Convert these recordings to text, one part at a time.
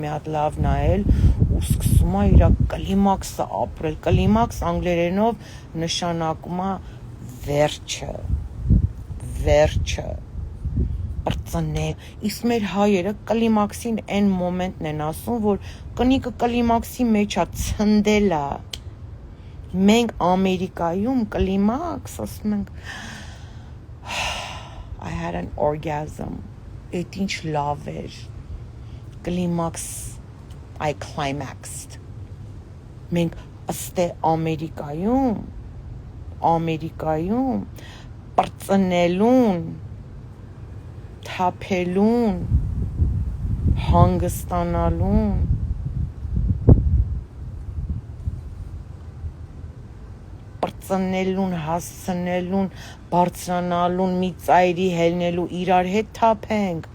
մի հատ լավ նայել ու սկսում է իր կլիմաքսը ապրել։ Կլիմաքս անգլերենով նշանակում է վերջը, բրծնել։ Իսկ մեր հայերը կլիմաքսին այն մոմենտն են ասում, որ կնիկը կլիմաքսի մեջ է, ցնդել է։ Մենք Ամերիկայում կլիմաքս ասում ենք I had an orgasm. Էդ ինչ լավ էր։ Կլիմաքս I climaxed. Մենք ըստ Ամերիկայում բրծնելուն, թափելուն, հանգստանալուն բրծնելուն, հասցնելուն, բարձրանալուն, մի ծայրի հելնելու, իրար հետ թափենք,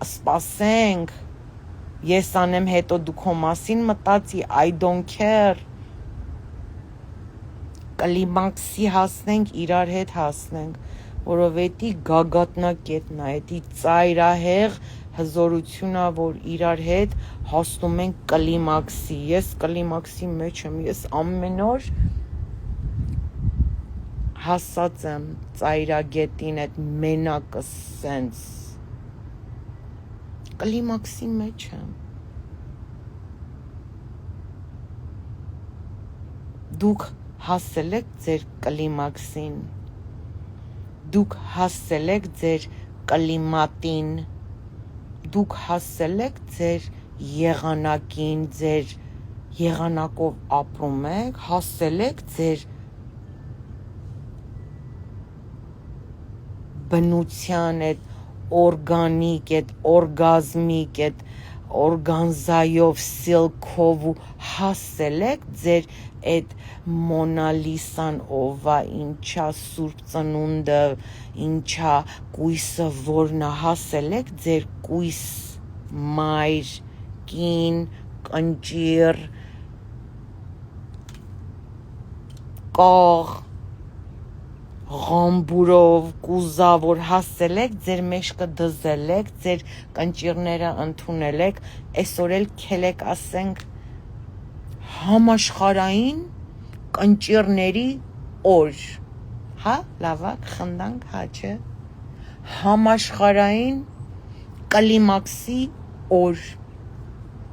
սպասենք, ես անեմ հետո դու քո մասին մտածի, I don't care, կլիմաքսի հասնենք, իրար հետ հասնենք, որովհետի գագաթնակետն է, էդի ծայրահեղ հզորությունա, որ իրար հետ հասնում ենք կլիմաքսի, ես կլիմաքսի մեջ եմ, ես ամեն օր հասած եմ ծայրագետին այդ մենակը սենց կլիմաքսի մեջ եմ դուք հասել եք ձեր կլիմաքսին դուք հասել եք ձեր կլիմատին դուք հասել եք ձեր եղանակին ձեր եղանակով ապրում եք հասել եք ձեր բնության այդ օրգանիկ, այդ օրգազմիկ, այդ օրգանզայով, սիլքով ու հասել եք ձեր այդ մոնալիսան ովա, ինչա սուրբ ծնունդը, ինչա կույսը որնա, հասել եք ձեր կույս, մայր, կին, կնճիր, կաղ, Ղամբուրով, կուզավոր հասել եք, ձեր մեջքը դզել եք, ձեր կնճիրները ընդունել եք, այսօր էլ քելեք ասենք համաշխարհային կնճիրների օր, հա, լավակ, խնդանք, հա չէ, համաշխարհային կլիմաքսի օր